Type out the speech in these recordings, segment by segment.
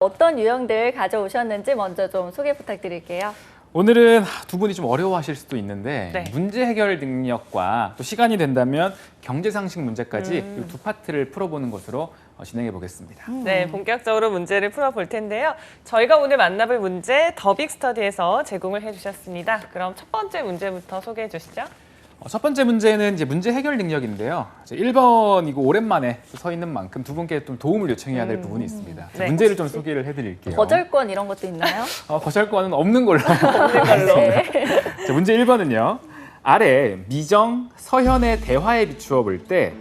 어떤 유형들 가져오셨는지 먼저 좀 소개 부탁드릴게요. 오늘은 두 분이 좀 어려워하실 수도 있는데 네. 문제 해결 능력과 또 시간이 된다면 경제 상식 문제까지 이 두 파트를 풀어보는 것으로 진행해 보겠습니다. 네, 본격적으로 문제를 풀어볼 텐데요. 저희가 오늘 만나볼 문제 더빅 스터디에서 제공을 해주셨습니다. 그럼 첫 번째 문제부터 소개해 주시죠. 첫 번째 문제는 이제 문제 해결 능력인데요. 1번이고 오랜만에 서 있는 만큼 두 분께 좀 도움을 요청해야 될 부분이 있습니다. 네. 문제를 좀 소개를 해드릴게요. 거절권 이런 것도 있나요? 거절권은 없는 걸로. 없는 걸로. 자, 문제 1번은요. 아래 미정, 서현의 대화에 비추어 볼 때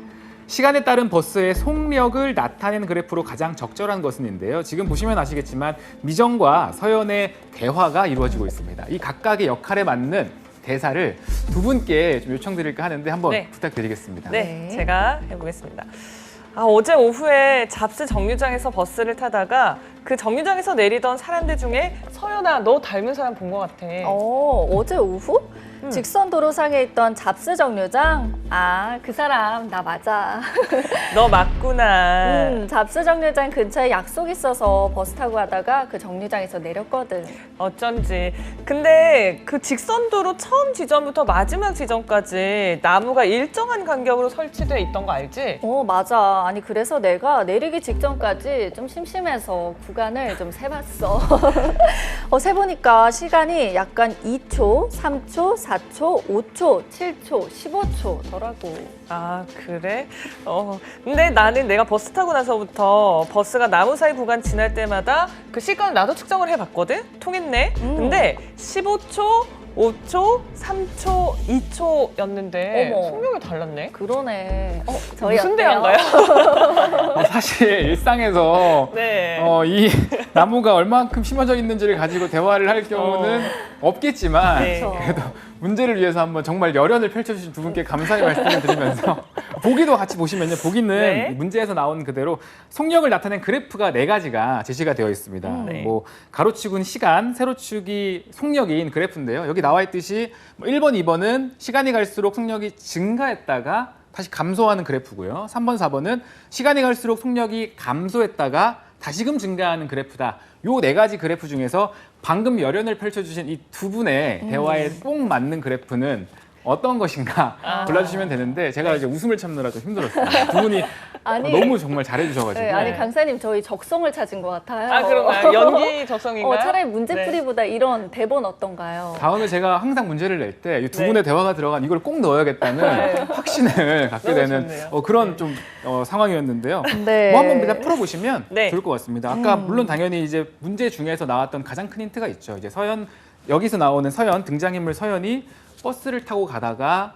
시간에 따른 버스의 속력을 나타낸 그래프로 가장 적절한 것은인데요. 지금 보시면 아시겠지만 미정과 서현의 대화가 이루어지고 있습니다. 이 각각의 역할에 맞는 대사를 두 분께 좀 요청드릴까 하는데 한번 네. 부탁드리겠습니다. 네, 제가 해보겠습니다. 어제 오후에 잡스 정류장에서 버스를 타다가 그 정류장에서 내리던 사람들 중에 서연아, 너 닮은 사람 본 것 같아. 어제 오후? 직선 도로상에 있던 잡스 정류장? 아, 그 사람 나 맞아. 너 맞구나. 잡스 정류장 근처에 약속 있어서 버스 타고 가다가 그 정류장에서 내렸거든. 어쩐지. 근데 그 직선도로 처음 지점부터 마지막 지점까지 나무가 일정한 간격으로 설치돼 있던 거 알지? 맞아. 아니 그래서 내가 내리기 직전까지 좀 심심해서 구간을 좀 세봤어. 세보니까 시간이 약간 2초, 3초, 4초, 5초, 7초, 15초더라고. 아, 그래? 근데 나는 내가 버스 타고 나서부터 버스가 나무 사이 구간 지날 때마다 그 시간을 나도 측정을 해봤거든? 통했네? 근데 15초, 5초, 3초, 2초였는데 어머. 속력이 달랐네? 그러네. 저희 무슨 어때요? 대화인가요? 사실 일상에서 네. 이 나무가 얼만큼 심어져 있는지를 가지고 대화를 할 경우는 없겠지만 네. 그래도 문제를 위해서 한번 정말 열연을 펼쳐주신 두 분께 감사의 말씀을 드리면서 보기도 같이 보시면요. 보기는 네. 문제에서 나온 그대로 속력을 나타낸 그래프가 4가지가 제시가 되어 있습니다. 네. 뭐 가로축은 시간, 세로축이 속력인 그래프인데요. 여기 나와 있듯이 1번, 2번은 시간이 갈수록 속력이 증가했다가 다시 감소하는 그래프고요. 3번, 4번은 시간이 갈수록 속력이 감소했다가 다시금 증가하는 그래프다. 요 4가지 그래프 중에서 방금 열연을 펼쳐주신 이 두 분의 대화에 꼭 맞는 그래프는 어떤 것인가 골라주시면 되는데 제가 이제 웃음을 참느라 좀 힘들었어요. 두 분이 아니, 너무 정말 잘해주셔가지고. 네, 아니 강사님 저희 적성을 찾은 것 같아요. 아, 그런가요? 연기 적성인가요? 차라리 문제풀이보다 네. 이런 대본 어떤가요? 다음에 제가 항상 문제를 낼 때 이 두 네. 분의 대화가 들어간 이걸 꼭 넣어야겠다는 확신을 갖게 너무 되는 좋네요. 그런 좀 상황이었는데요. 네. 뭐 한번 그냥 풀어보시면 네. 좋을 것 같습니다. 아까 물론 당연히 이제 문제 중에서 나왔던 가장 큰 힌트가 있죠. 이제 서연, 여기서 나오는 서연, 등장인물 서연이 버스를 타고 가다가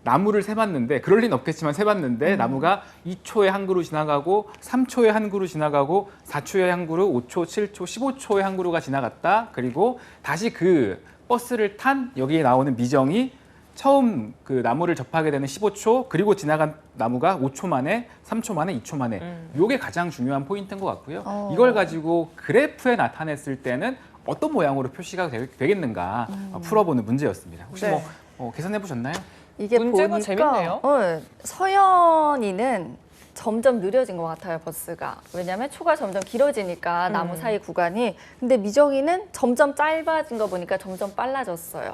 나무를 세봤는데 그럴 리는 없겠지만 세봤는데 나무가 2초에 한 그루 지나가고 3초에 한 그루 지나가고 4초에 한 그루, 5초, 7초, 15초에 한 그루가 지나갔다. 그리고 다시 그 버스를 탄 여기에 나오는 미정이 처음 그 나무를 접하게 되는 15초 그리고 지나간 나무가 5초 만에, 3초 만에, 2초 만에 이게 가장 중요한 포인트인 것 같고요. 이걸 가지고 그래프에 나타냈을 때는 어떤 모양으로 표시가 되겠는가 풀어보는 문제였습니다. 혹시 네. 뭐 계산해 보셨나요? 이게 문제가 보니까 재밌네요. 서연이는 점점 느려진 것 같아요, 버스가. 왜냐하면 초가 점점 길어지니까 나무 사이 구간이. 근데 미정이는 점점 짧아진 거 보니까 점점 빨라졌어요.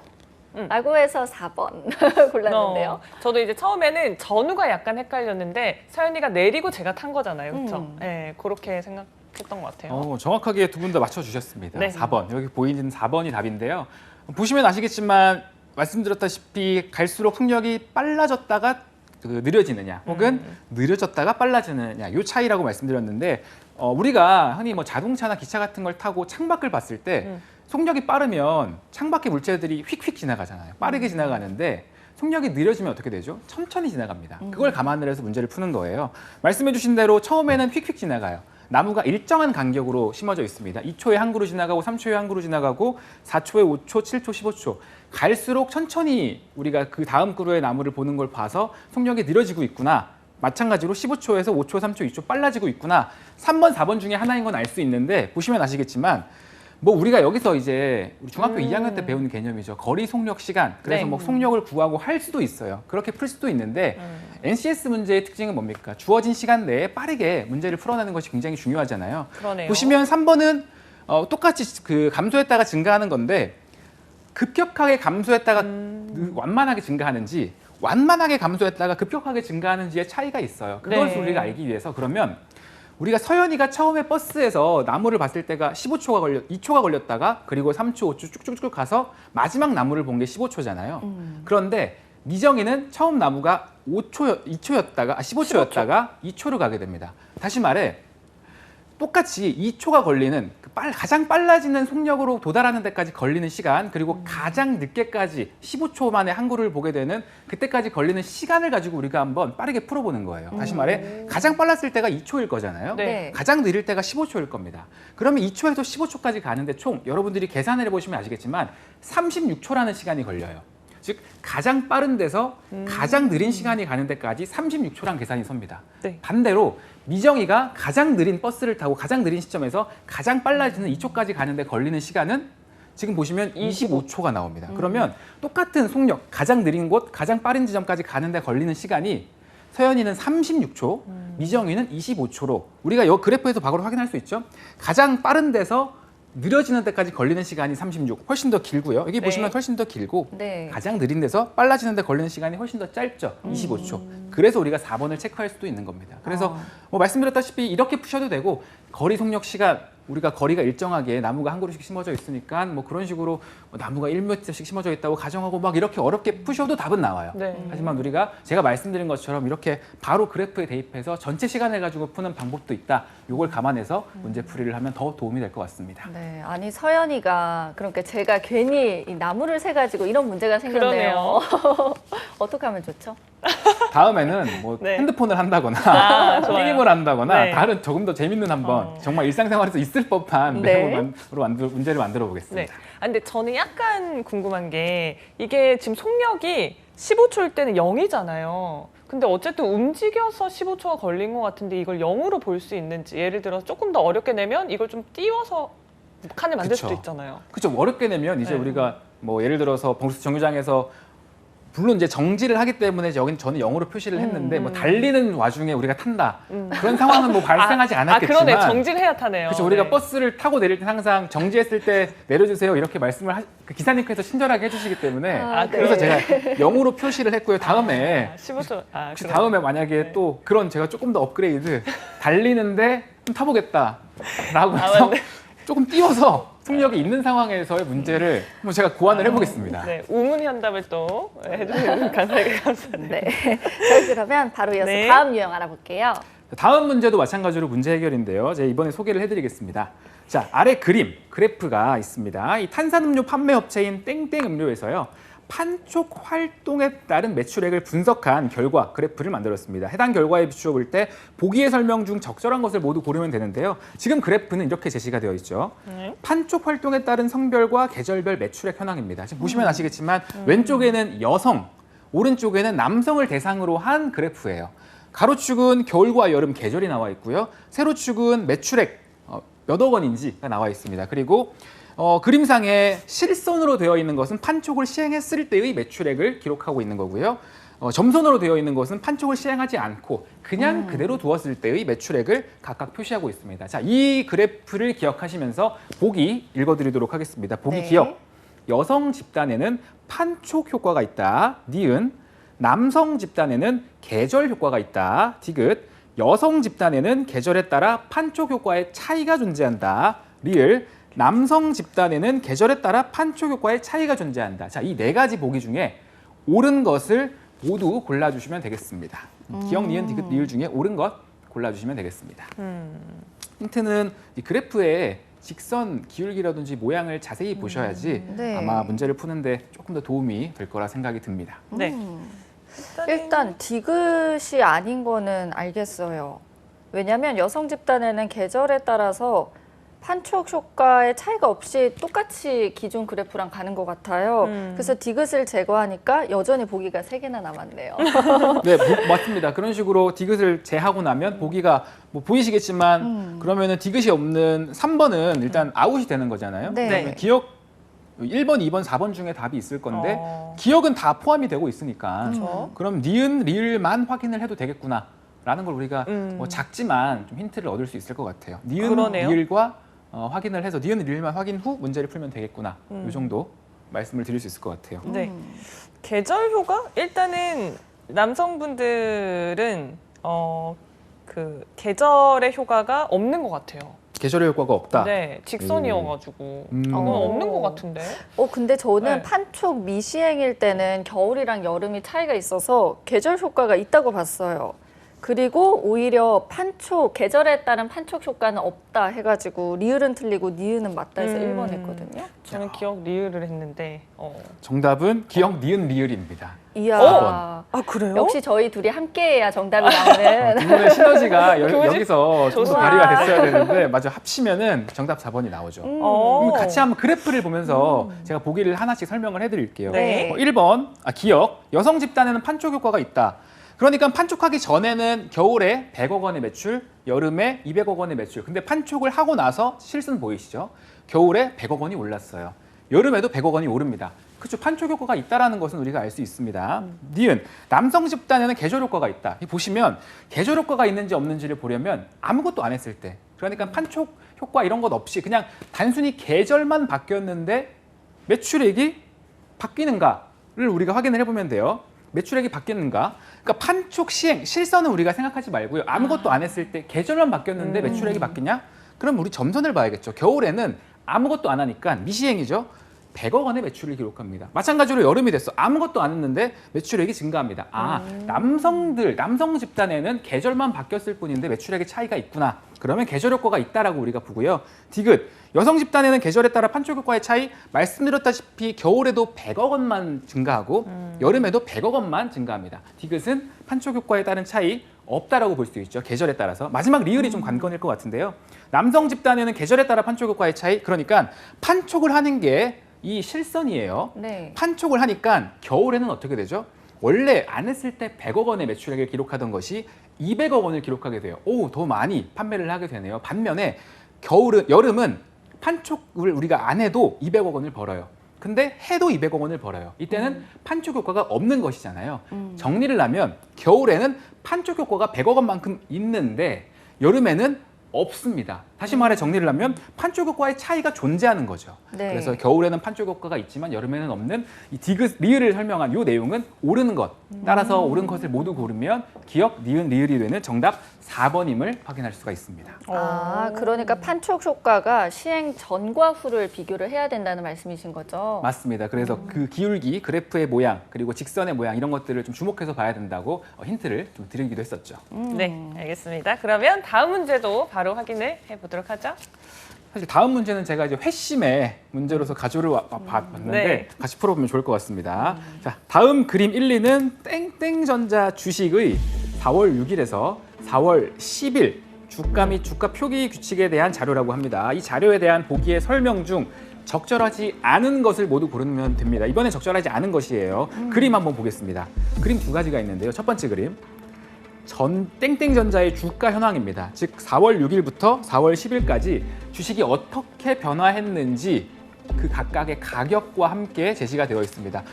라고 해서 4번 골랐는데요. 저도 이제 처음에는 전후가 약간 헷갈렸는데 서연이가 내리고 제가 탄 거잖아요. 그렇죠? 네, 그렇게 생각했던 것 같아요. 정확하게 두 분 다 맞춰주셨습니다. 네. 4번. 여기 보이는 4번이 답인데요. 보시면 아시겠지만 말씀드렸다시피 갈수록 속력이 빨라졌다가 느려지느냐 혹은 느려졌다가 빨라지느냐 이 차이라고 말씀드렸는데 우리가 흔히 뭐 자동차나 기차 같은 걸 타고 창밖을 봤을 때 속력이 빠르면 창밖의 물체들이 휙휙 지나가잖아요. 빠르게 지나가는데 속력이 느려지면 어떻게 되죠? 천천히 지나갑니다. 그걸 감안을 해서 문제를 푸는 거예요. 말씀해 주신 대로 처음에는 휙휙 지나가요. 나무가 일정한 간격으로 심어져 있습니다. 2초에 한 그루 지나가고 3초에 한 그루 지나가고 4초에 5초, 7초, 15초. 갈수록 천천히 우리가 그 다음 그루의 나무를 보는 걸 봐서 속력이 느려지고 있구나. 마찬가지로 15초에서 5초, 3초, 2초 빨라지고 있구나. 3번, 4번 중에 하나인 건 알 수 있는데 보시면 아시겠지만 뭐 우리가 여기서 이제 우리 중학교 2학년 때 배우는 개념이죠. 거리 속력 시간. 그래서 네. 뭐 속력을 구하고 할 수도 있어요. 그렇게 풀 수도 있는데 NCS 문제의 특징은 뭡니까? 주어진 시간 내에 빠르게 문제를 풀어내는 것이 굉장히 중요하잖아요. 그러네요. 보시면 3번은 똑같이 그 감소했다가 증가하는 건데 급격하게 감소했다가 완만하게 증가하는지 완만하게 감소했다가 급격하게 증가하는지의 차이가 있어요. 그것을 네. 우리가 알기 위해서 그러면 우리가 서연이가 처음에 버스에서 나무를 봤을 때가 2초가 걸렸다가 그리고 3초, 5초 쭉쭉쭉 가서 마지막 나무를 본 게 15초잖아요. 그런데 미정이는 처음 나무가 15초였다가 2초로 가게 됩니다. 다시 말해 똑같이 2초가 걸리는 가장 빨라지는 속력으로 도달하는 데까지 걸리는 시간 그리고 가장 늦게까지 15초 만에 한글을 보게 되는 그때까지 걸리는 시간을 가지고 우리가 한번 빠르게 풀어보는 거예요. 다시 말해 가장 빨랐을 때가 2초일 거잖아요. 네. 가장 느릴 때가 15초일 겁니다. 그러면 2초에서 15초까지 가는데 총 여러분들이 계산을 해보시면 아시겠지만 36초라는 시간이 걸려요. 즉 가장 빠른 데서 가장 느린 시간이 가는 데까지 36초란 계산이 섭니다. 네. 반대로 미정이가 가장 느린 버스를 타고 가장 느린 시점에서 가장 빨라지는 2초까지 가는데 걸리는 시간은 지금 보시면 25초가 나옵니다. 그러면 똑같은 속력, 가장 느린 곳, 가장 빠른 지점까지 가는데 걸리는 시간이 서연이는 36초, 미정이는 25초로 우리가 이 그래프에서 바로 확인할 수 있죠. 가장 빠른 데서 느려지는 데까지 걸리는 시간이 36, 훨씬 더 길고요. 여기 네. 보시면 훨씬 더 길고 네. 가장 느린 데서 빨라지는 데 걸리는 시간이 훨씬 더 짧죠. 25초. 그래서 우리가 4번을 체크할 수도 있는 겁니다. 그래서 뭐 말씀드렸다시피 이렇게 푸셔도 되고 거리 속력 시간 우리가 거리가 일정하게 나무가 한 그루씩 심어져 있으니까 뭐 그런 식으로 뭐 나무가 1m씩 심어져 있다고 가정하고 막 이렇게 어렵게 푸셔도 답은 나와요. 네. 하지만 우리가 제가 말씀드린 것처럼 이렇게 바로 그래프에 대입해서 전체 시간을 가지고 푸는 방법도 있다. 이걸 감안해서 문제 풀이를 하면 더 도움이 될 것 같습니다. 네, 아니 서연이가 그러니까 제가 괜히 이 나무를 세 가지고 이런 문제가 생겼네요. 어떻게 하면 좋죠? 다음에는 뭐 네. 핸드폰을 한다거나 좋아요. 게임을 한다거나 네. 다른 조금 더 재밌는 한번 정말 일상생활에서 있을 법한 네. 내용으로 문제를 만들어 보겠습니다. 네. 아, 근데 저는 약간 궁금한 게 이게 지금 속력이 15초일 때는 0이잖아요. 근데 어쨌든 움직여서 15초가 걸린 것 같은데 이걸 0으로 볼 수 있는지 예를 들어서 조금 더 어렵게 내면 이걸 좀 띄워서 칸을 만들 그쵸. 수도 있잖아요. 그렇죠. 어렵게 내면 이제 네. 우리가 뭐 예를 들어서 봉수 정류장에서 물론 이제 정지를 하기 때문에 저는 0으로 표시를 했는데 뭐 달리는 와중에 우리가 탄다 그런 상황은 뭐 발생하지 않았겠지만 그러네. 정지를 해야 타네요. 그렇죠. 우리가 네. 버스를 타고 내릴 때 항상 정지했을 때 내려주세요 이렇게 말씀을 그 기사님께서 친절하게 해주시기 때문에 아, 그래서 네. 제가 0으로 표시를 했고요. 다음에 15초. 혹시 그러네. 다음에 만약에 또 그런 제가 조금 더 업그레이드 달리는데 좀 타보겠다라고 해서 맞네. 조금 띄워서 속력이 있는 상황에서의 문제를 한번 제가 고안을 해보겠습니다. 네, 우문 현답을 또 해주시는 간사에게 감사합니다. 네. 저희 그러면 바로 이어서 네. 다음 유형 알아볼게요. 다음 문제도 마찬가지로 문제 해결인데요. 제가 이번에 소개를 해드리겠습니다. 자, 아래 그래프가 있습니다. 이 탄산음료 판매업체인 땡땡음료에서요. 판촉 활동에 따른 매출액을 분석한 결과 그래프를 만들었습니다. 해당 결과에 비추어 볼 때 보기의 설명 중 적절한 것을 모두 고르면 되는데요. 지금 그래프는 이렇게 제시가 되어 있죠. 판촉 활동에 따른 성별과 계절별 매출액 현황입니다. 지금 보시면 아시겠지만 왼쪽에는 여성, 오른쪽에는 남성을 대상으로 한 그래프예요. 가로축은 겨울과 여름 계절이 나와 있고요. 세로축은 매출액 몇억 원인지가 나와 있습니다. 그리고 그림상에 실선으로 되어 있는 것은 판촉을 시행했을 때의 매출액을 기록하고 있는 거고요. 점선으로 되어 있는 것은 판촉을 시행하지 않고 그냥 그대로 두었을 때의 매출액을 각각 표시하고 있습니다. 자, 이 그래프를 기억하시면서 보기 읽어드리도록 하겠습니다. 보기 네. 기억. 여성 집단에는 판촉 효과가 있다. 니은. 남성 집단에는 계절 효과가 있다. 디귿. 여성 집단에는 계절에 따라 판촉 효과의 차이가 존재한다. 리을. 남성 집단에는 계절에 따라 판촉 효과의 차이가 존재한다. 자, 이 네 가지 보기 중에 옳은 것을 모두 골라주시면 되겠습니다. 기억, 니은, 디귿, 리을 중에 옳은 것 골라주시면 되겠습니다. 힌트는 이 그래프의 직선 기울기라든지 모양을 자세히 보셔야지 네. 아마 문제를 푸는데 조금 더 도움이 될 거라 생각이 듭니다. 네. 일단 디귿이 아닌 거는 알겠어요. 왜냐하면 여성 집단에는 계절에 따라서 판촉 효과의 차이가 없이 똑같이 기존 그래프랑 가는 것 같아요. 그래서 디귿을 제거하니까 여전히 보기가 3개나 남았네요. 네, 맞습니다. 그런 식으로 디귿을 제하고 나면 보기가 뭐 보이시겠지만 그러면은 디귿이 없는 3번은 일단 아웃이 되는 거잖아요. 네. 그러면 기억 1번, 2번, 4번 중에 답이 있을 건데 기억은 다 포함이 되고 있으니까 그렇죠. 그럼 니은, 리을만 확인을 해도 되겠구나 라는 걸 우리가 뭐 작지만 좀 힌트를 얻을 수 있을 것 같아요. 니은, 그러네요. 리을과 확인을 해서 니은, 리을만 확인 후 문제를 풀면 되겠구나. 이 정도 말씀을 드릴 수 있을 것 같아요. 네. 계절 효과? 일단은 남성분들은 그 계절의 효과가 없는 것 같아요. 계절의 효과가 없다. 네, 직선이어가지고 그건 없는 것 같은데. 근데 저는 네. 판촉 미시행일 때는 겨울이랑 여름이 차이가 있어서 계절 효과가 있다고 봤어요. 그리고 오히려 판촉, 계절에 따른 판촉 효과는 없다 해가지고 리을은 틀리고 니은은 맞다 해서 1번 했거든요. 저는 기억 리을을 했는데. 정답은 기억, 니은, 리을입니다. 이야. 아 그래요? 역시 저희 둘이 함께해야 정답이 나오는. 두 분의 시너지가 교집? 여기서 좀 더 좋다. 발휘가 됐어야 되는데 맞아 합치면은 정답 4번이 나오죠. 그럼 같이 한번 그래프를 보면서 제가 보기를 하나씩 설명을 해드릴게요. 네. 1번 기억, 여성 집단에는 판촉 효과가 있다. 그러니까 판촉하기 전에는 겨울에 100억 원의 매출, 여름에 200억 원의 매출. 근데 판촉을 하고 나서 실순 보이시죠? 겨울에 100억 원이 올랐어요. 여름에도 100억 원이 오릅니다. 그렇죠. 판촉 효과가 있다라는 것은 우리가 알 수 있습니다. 니은, 남성 집단에는 계절 효과가 있다. 보시면 계절 효과가 있는지 없는지를 보려면 아무것도 안 했을 때, 그러니까 판촉 효과 이런 것 없이 그냥 단순히 계절만 바뀌었는데 매출액이 바뀌는가를 우리가 확인을 해보면 돼요. 매출액이 바뀌는가? 그러니까 판촉 시행, 실선은 우리가 생각하지 말고요. 아무것도 안 했을 때 계절만 바뀌었는데 매출액이 바뀌냐? 그럼 우리 점선을 봐야겠죠. 겨울에는 아무것도 안 하니까 미시행이죠. 100억 원의 매출을 기록합니다. 마찬가지로 여름이 됐어. 아무것도 안 했는데 매출액이 증가합니다. 남성 집단에는 계절만 바뀌었을 뿐인데 매출액의 차이가 있구나. 그러면 계절 효과가 있다라고 우리가 보고요. 디귿, 여성 집단에는 계절에 따라 판촉 효과의 차이, 말씀드렸다시피 겨울에도 100억 원만 증가하고 여름에도 100억 원만 증가합니다. 디귿은 판촉 효과에 따른 차이 없다라고 볼 수 있죠. 계절에 따라서. 마지막 리을이 좀 관건일 것 같은데요. 남성 집단에는 계절에 따라 판촉 효과의 차이, 그러니까 판촉을 하는 게 이 실선이에요. 네. 판촉을 하니까 겨울에는 어떻게 되죠? 원래 안 했을 때 100억 원의 매출액을 기록하던 것이 200억 원을 기록하게 돼요. 오, 더 많이 판매를 하게 되네요. 반면에 여름은 판촉을 우리가 안 해도 200억 원을 벌어요. 근데 해도 200억 원을 벌어요. 이때는 판촉 효과가 없는 것이잖아요. 정리를 하면 겨울에는 판촉 효과가 100억 원만큼 있는데 여름에는 없습니다. 다시 말해 정리를 하면 판촉 효과의 차이가 존재하는 거죠. 네. 그래서 겨울에는 판촉 효과가 있지만 여름에는 없는 이 디귿, 리을을 설명한 이 내용은 옳은 것. 따라서 옳은 것을 모두 고르면 기억, 니은, 리을이 되는 정답 4번임을 확인할 수가 있습니다. 그러니까 판촉 효과가 시행 전과 후를 비교를 해야 된다는 말씀이신 거죠? 맞습니다. 그래서 그 기울기, 그래프의 모양, 그리고 직선의 모양 이런 것들을 좀 주목해서 봐야 된다고 힌트를 좀 드리기도 했었죠. 네, 알겠습니다. 그러면 다음 문제도 바로 확인을 해보도록 하죠. 사실 다음 문제는 제가 이제 회심의 문제로서 가져를 봤는데 네. 같이 풀어보면 좋을 것 같습니다. 자, 다음 그림 1, 2는 땡땡전자 주식의 4월 6일에서 4월 10일 주가 및 주가 표기 규칙에 대한 자료라고 합니다. 이 자료에 대한 보기의 설명 중 적절하지 않은 것을 모두 고르면 됩니다. 이번엔 적절하지 않은 것이에요. 그림 한번 보겠습니다. 그림 두 가지가 있는데요. 첫 번째 그림. 땡땡전자의 주가 현황입니다. 즉 4월 6일부터 4월 10일까지 주식이 어떻게 변화했는지 그 각각의 가격과 함께 제시가 되어 있습니다.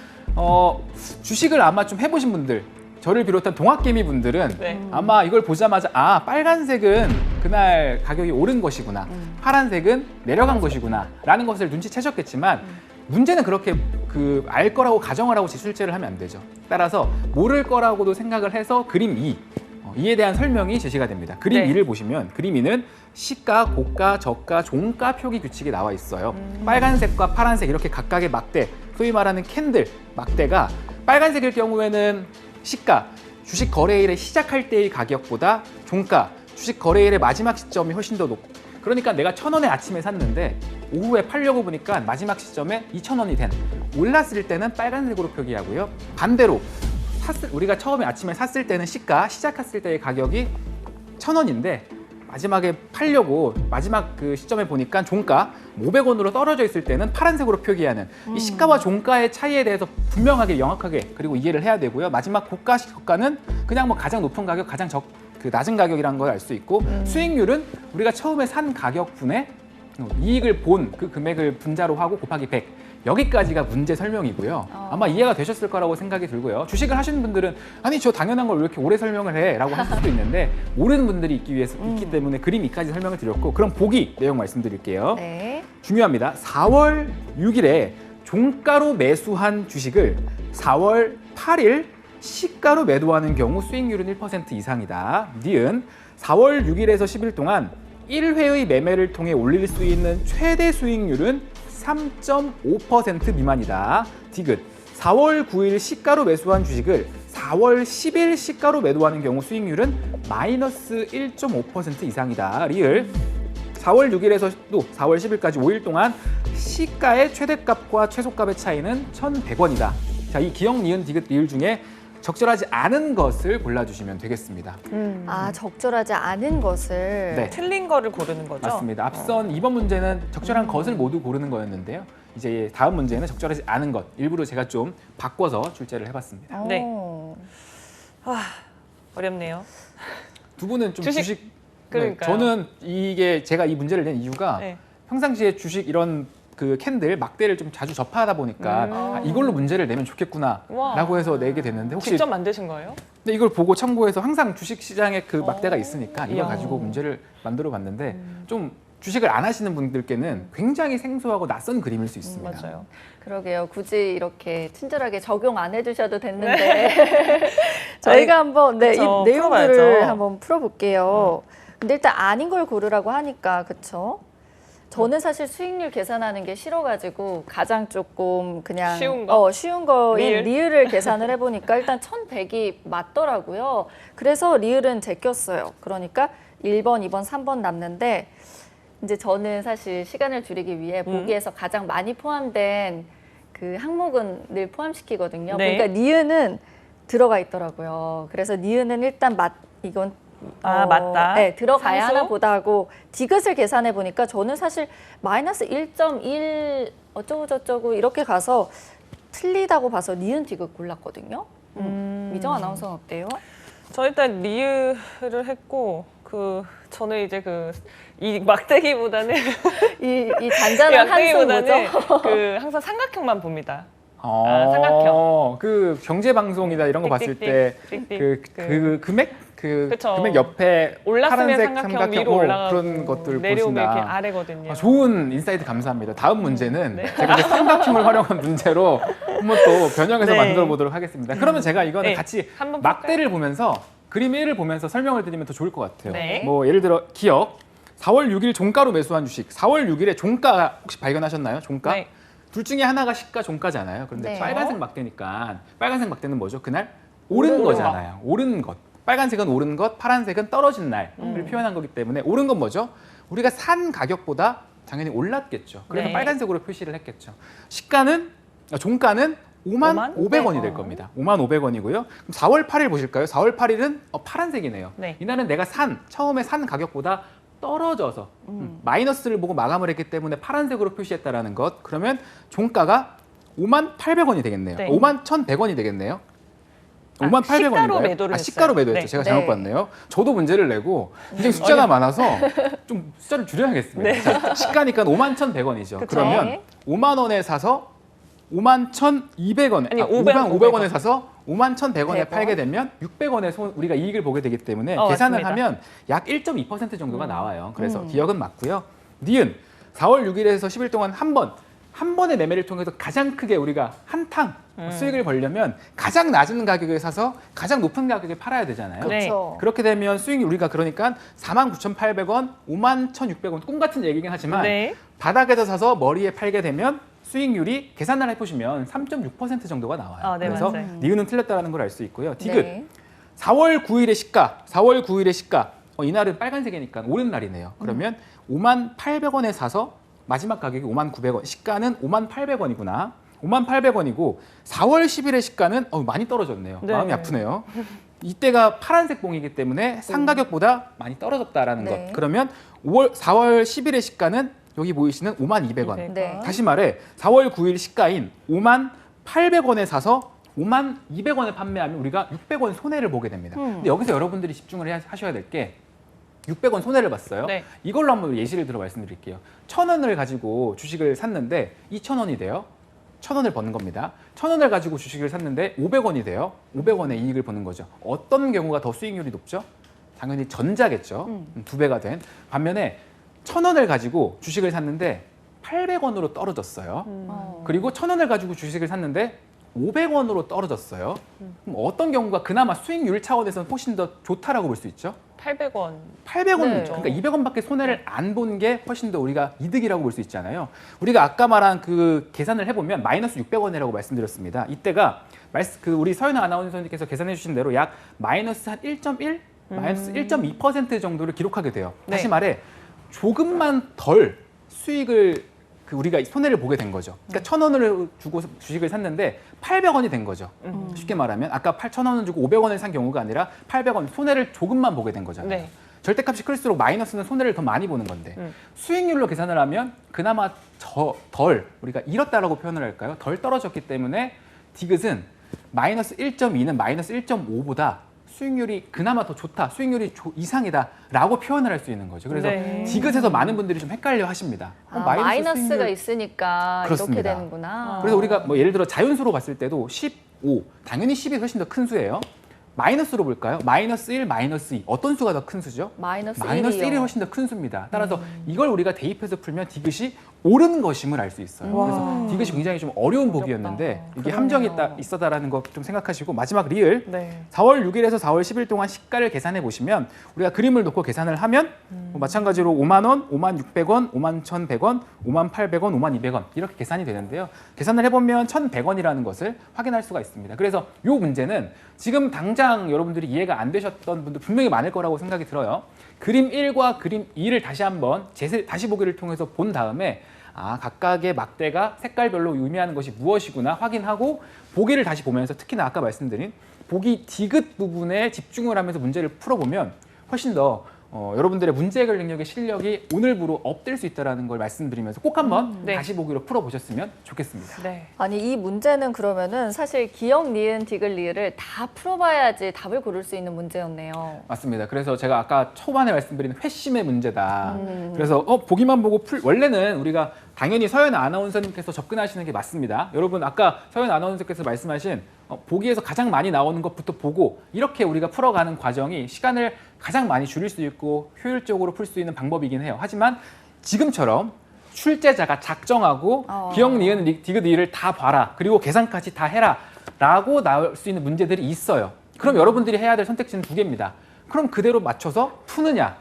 주식을 아마 좀 해보신 분들, 저를 비롯한 동학개미 분들은 네. 아마 이걸 보자마자 빨간색은 그날 가격이 오른 것이구나, 파란색은 내려간 것이구나 라는 것을 눈치채셨겠지만 문제는 그렇게 알 거라고 가정을 하고 지출제를 하면 안 되죠. 따라서 모를 거라고도 생각을 해서 그림 2, 이에 대한 설명이 제시가 됩니다. 그림 네. 2를 보시면 그림 2는 시가, 고가, 저가, 종가 표기 규칙이 나와 있어요. 빨간색과 파란색 이렇게 각각의 막대, 소위 말하는 캔들, 막대가 빨간색일 경우에는 시가, 주식 거래일에 시작할 때의 가격보다 종가, 주식 거래일의 마지막 시점이 훨씬 더 높고, 그러니까 내가 1,000원에 아침에 샀는데 오후에 팔려고 보니까 마지막 시점에 2,000원이 된, 올랐을 때는 빨간색으로 표기하고요. 반대로 우리가 처음에 아침에 샀을 때는 시가, 시작했을 때의 가격이 1,000원인데 마지막에 팔려고 마지막 그 시점에 보니까 종가 500원으로 떨어져 있을 때는 파란색으로 표기하는 이 시가와 종가의 차이에 대해서 분명하게 명확하게 그리고 이해를 해야 되고요. 마지막 고가 저가는 그냥 뭐 가장 높은 가격, 가장 그 낮은 가격이라는 걸 알 수 있고 수익률은 우리가 처음에 산 가격분에 이익을 본 그 금액을 분자로 하고 곱하기 100 여기까지가 문제 설명이고요. 아마 이해가 되셨을 거라고 생각이 들고요. 주식을 하시는 분들은 아니 저 당연한 걸 왜 이렇게 오래 설명을 해? 라고 하실 수도 있는데 모르는 분들이 있기 때문에 그림 위까지 설명을 드렸고 그럼 보기 내용 말씀드릴게요. 네. 중요합니다. 4월 6일에 종가로 매수한 주식을 4월 8일 시가로 매도하는 경우 수익률은 1% 이상이다. 니은 4월 6일에서 10일 동안 1회의 매매를 통해 올릴 수 있는 최대 수익률은 3.5% 미만이다. 디귿 4월 9일 시가로 매수한 주식을 4월 10일 시가로 매도하는 경우 수익률은 마이너스 1.5% 이상이다. 리을 4월 6일에서 또 4월 10일까지 5일 동안 시가의 최대값과 최소값의 차이는 1,100원이다. 자, 이 기억, 니은, 디귿, 리을 중에 적절하지 않은 것을 골라주시면 되겠습니다. 아, 적절하지 않은 것을. 네. 틀린 거를 고르는 거죠? 맞습니다. 앞선 이번 문제는 적절한 것을 모두 고르는 거였는데요. 이제 다음 문제는 적절하지 않은 것 일부러 제가 좀 바꿔서 출제를 해봤습니다. 네. 오. 어렵네요. 두 분은 좀 주식 그러니까요. 저는 이게 제가 이 문제를 낸 이유가 네. 평상시에 주식 이런 그 캔들 막대를 좀 자주 접하다 보니까 아, 이걸로 문제를 내면 좋겠구나라고 해서 내게 됐는데 혹시 직접 만드신 거예요? 근데 이걸 보고 참고해서 항상 주식 시장에 그 막대가 있으니까 이걸 이야. 가지고 문제를 만들어 봤는데 좀 주식을 안 하시는 분들께는 굉장히 생소하고 낯선 그림일 수 있습니다. 맞아요. 그러게요. 굳이 이렇게 친절하게 적용 안 해주셔도 됐는데 저희가 한번 네, 이 그쵸, 내용들을 풀어봐야죠. 한번 풀어볼게요. 근데 일단 아닌 걸 고르라고 하니까 그쵸? 저는 사실 수익률 계산하는 게 싫어가지고 가장 조금 그냥 쉬운 거? 쉬운 거인 리을? 리을을 계산을 해보니까 일단 1,100이 맞더라고요. 그래서 리을은 제꼈어요. 그러니까 1번, 2번, 3번 남는데 이제 저는 사실 시간을 줄이기 위해 보기에서 가장 많이 포함된 그 항목은 늘 포함시키거든요. 네. 그러니까 니은은 들어가 있더라고요. 그래서 니은은 일단 이건 맞다. 네, 들어가야 상수? 하나 보다 하고 디귿을 계산해 보니까 저는 사실 마이너스 1.1 어쩌고 저쩌고 이렇게 가서 틀리다고 봐서 니은 디귿 골랐거든요. 미정 아나운서는 어때요? 저 일단 리을을 했고 저는 이제 이 막대기보다는 이 잔잔한 한숨 뭐죠? 항상 삼각형만 봅니다. 삼각형. 그 경제 방송이다 이런 거 봤을 때 띡띡. 그 금액 그쵸. 금액 옆에 올랐으면 파란색 삼각형 위로 올라가고 그런 것들 내려오면 이렇게 보신다. 아래거든요. 좋은 인사이트 감사합니다. 다음 문제는 네. 제가 이제 삼각형을 활용한 문제로 한번 또 변형해서 네. 만들어 보도록 하겠습니다. 그러면 제가 이거는 네. 같이 한번 막대를 보면서 그림 1을 보면서 설명을 드리면 더 좋을 것 같아요. 네. 뭐 예를 들어 기억 4월 6일 종가로 매수한 주식 4월 6일에 종가 혹시 발견하셨나요? 종가? 네. 둘 중에 하나가 시가 종가잖아요. 그런데 네. 빨간색 막대니까 빨간색 막대는 뭐죠? 그날 오른 오른 거잖아요. 오른 것. 빨간색은 오른 것, 파란색은 떨어진 날을 표현한 거기 때문에 오른 건 뭐죠? 우리가 산 가격보다 당연히 올랐겠죠. 그래서 네. 빨간색으로 표시를 했겠죠. 종가는 5만 500원이 될 겁니다. 5만 500원이고요. 그럼 4월 8일 보실까요? 4월 8일은 파란색이네요. 네. 이날은 내가 처음에 산 가격보다 떨어져서 마이너스를 보고 마감을 했기 때문에 파란색으로 표시했다라는 것. 그러면 종가가 5만 800원이 되겠네요. 네. 5만 1,100원이 되겠네요. 5만 800원인가요? 시가로 매도를 시가로 했어요. 매도했죠. 네. 제가 잘못 네. 봤네요. 저도 문제를 내고 굉장히 숫자가 많아서 좀 숫자를 줄여야겠습니다. 네. 자, 시가니까 5만 1,100원이죠. 그쵸. 그러면 네. 5만 원에 사서 5만 1,200원에 아니, 500원에 사서 5만 1,100원에 100원. 팔게 되면 600원에 우리가 이익을 보게 되기 때문에 계산을 맞습니다. 하면 약 1.2% 정도가 나와요. 그래서 기억은 맞고요. 니은 4월 6일에서 10일 동안 한 번의 매매를 통해서 가장 크게 우리가 한탕 수익을 벌려면 가장 낮은 가격에 사서 가장 높은 가격에 팔아야 되잖아요. 네. 그렇죠. 그렇게 되면 수익이 우리가 그러니까 49,800원, 51,600원 꿈 같은 얘기긴 하지만 네. 바닥에서 사서 머리에 팔게 되면 수익률이 계산을 해보시면 3.6% 정도가 나와요. 네, 그래서 맞아요. 니은은 틀렸다는 걸 알 수 있고요. 디귿 네. 4월 9일의 시가 이날은 빨간색이니까 오른 날이네요. 그러면 5만 800원에 사서 마지막 가격이 5만 900원, 시가는 5만 800원이구나. 58,000원이고 4월 10일의 시가는 많이 떨어졌네요. 네. 마음이 아프네요. 이때가 파란색 봉이기 때문에 상가격보다 많이 떨어졌다라는 네. 것. 그러면 4월 10일의 시가는 여기 보이시는 52,000원. 네. 다시 말해 4월 9일 시가인 58,000원에 사서 52,000원에 판매하면 우리가 600원 손해를 보게 됩니다. 근데 여기서 여러분들이 집중을 하셔야 될 게 600원 손해를 봤어요. 네. 이걸로 한번 예시를 들어 말씀드릴게요. 1,000원을 가지고 주식을 샀는데 2,000원이 돼요. 1,000원을 버는 겁니다. 1,000원을 가지고 주식을 샀는데 500원이 돼요. 500원의 이익을 버는 거죠. 어떤 경우가 더 수익률이 높죠? 당연히 전자겠죠. 2배가 된. 반면에 1,000원을 가지고 주식을 샀는데 800원으로 떨어졌어요. 그리고 1,000원을 가지고 주식을 샀는데 500원으로 떨어졌어요. 그럼 어떤 경우가 그나마 수익률 차원에서는 훨씬 더 좋다라고 볼 수 있죠? 800원. 800원, 네. 그러니까 200원밖에 손해를 안 본 게 훨씬 더 우리가 이득이라고 볼 수 있잖아요. 우리가 아까 말한 그 계산을 해보면 마이너스 600원이라고 말씀드렸습니다. 이때가 우리 서윤아 아나운서님께서 계산해 주신 대로 약 마이너스 한 1.1, 마이너스 1.2% 정도를 기록하게 돼요. 네. 다시 말해 조금만 덜 수익을 우리가 손해를 보게 된 거죠. 그러니까 1,000원을 주고 주식을 샀는데 800원이 된 거죠. 쉽게 말하면 아까 1,000원을 주고 500원을 산 경우가 아니라 800원 손해를 조금만 보게 된 거잖아요. 네. 절대값이 클수록 마이너스는 손해를 더 많이 보는 건데 수익률로 계산을 하면 그나마 덜 우리가 잃었다라고 표현을 할까요? 덜 떨어졌기 때문에 디귿은 마이너스 1.2는 마이너스 1.5보다 수익률이 그나마 더 좋다, 수익률이 이상이다라고 표현을 할 수 있는 거죠. 그래서 네. 디귿에서 많은 분들이 좀 헷갈려 하십니다. 마이너스가 수익률. 있으니까 그렇습니다. 이렇게 되는구나. 그래서 우리가 뭐 예를 들어 자연수로 봤을 때도 15, 당연히 10이 훨씬 더 큰 수예요. 마이너스로 볼까요? 마이너스 1, 마이너스 2. 어떤 수가 더 큰 수죠? 마이너스 1이 훨씬 더 큰 수입니다. 따라서 이걸 우리가 대입해서 풀면 디귿이 옳은 것임을 알 수 있어요. 그래서 디귿이 굉장히 좀 어려운 복이었는데 이게 함정이 있었다라는 거 좀 생각하시고 마지막 리을 네. 4월 6일에서 4월 10일 동안 시가를 계산해 보시면 우리가 그림을 놓고 계산을 하면 마찬가지로 5만 원, 5만 600원, 5만 1,100원, 5만 800원, 5만 200원 이렇게 계산이 되는데요. 계산을 해보면 1,100원이라는 것을 확인할 수가 있습니다. 그래서 이 문제는 지금 당장 여러분들이 이해가 안 되셨던 분들 분명히 많을 거라고 생각이 들어요. 그림 1과 그림 2를 다시 한번 다시 보기를 통해서 본 다음에 각각의 막대가 색깔별로 의미하는 것이 무엇이구나 확인하고 보기를 다시 보면서 특히나 아까 말씀드린 보기 디귿 부분에 집중을 하면서 문제를 풀어보면 훨씬 더 여러분들의 문제 해결 능력의 실력이 오늘부로 업될 수 있다는 걸 말씀드리면서 꼭 한번 네. 다시 보기로 풀어보셨으면 좋겠습니다. 네. 아니 이 문제는 그러면은 사실 기역, 니은, 디귿, 리을을 다 풀어봐야지 답을 고를 수 있는 문제였네요. 맞습니다. 그래서 제가 아까 초반에 말씀드린 회심의 문제다. 그래서 보기만 보고 원래는 우리가 당연히 서연 아나운서님께서 접근하시는 게 맞습니다. 여러분 아까 서연 아나운서께서 말씀하신 보기에서 가장 많이 나오는 것부터 보고 이렇게 우리가 풀어가는 과정이 시간을 가장 많이 줄일 수 있고 효율적으로 풀 수 있는 방법이긴 해요. 하지만 지금처럼 출제자가 작정하고 기역, 니은, 디귿, 리을을 다 봐라. 그리고 계산까지 다 해라. 라고 나올 수 있는 문제들이 있어요. 그럼 여러분들이 해야 될 선택지는 2개입니다. 그럼 그대로 맞춰서 푸느냐.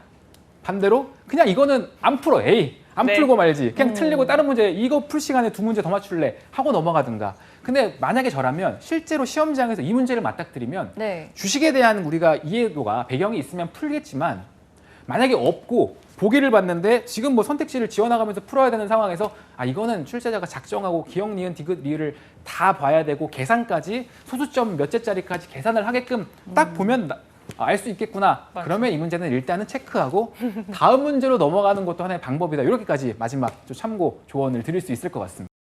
반대로 그냥 이거는 안 풀어. 에이. 안 네. 풀고 말지. 그냥 틀리고 다른 문제 이거 풀 시간에 2문제 더 맞출래 하고 넘어가든가. 근데 만약에 저라면 실제로 시험장에서 이 문제를 맞닥뜨리면 네. 주식에 대한 우리가 이해도가 배경이 있으면 풀겠지만 만약에 없고 보기를 봤는데 지금 뭐 선택지를 지원나가면서 풀어야 되는 상황에서 이거는 출제자가 작정하고 기역, 니은, 디귿, 리을을 다 봐야 되고 계산까지 소수점 몇 개짜리까지 계산을 하게끔 딱 보면 알 수 있겠구나. 맞아. 그러면 이 문제는 일단은 체크하고 다음 문제로 넘어가는 것도 하나의 방법이다. 이렇게까지 마지막 좀 참고 조언을 드릴 수 있을 것 같습니다.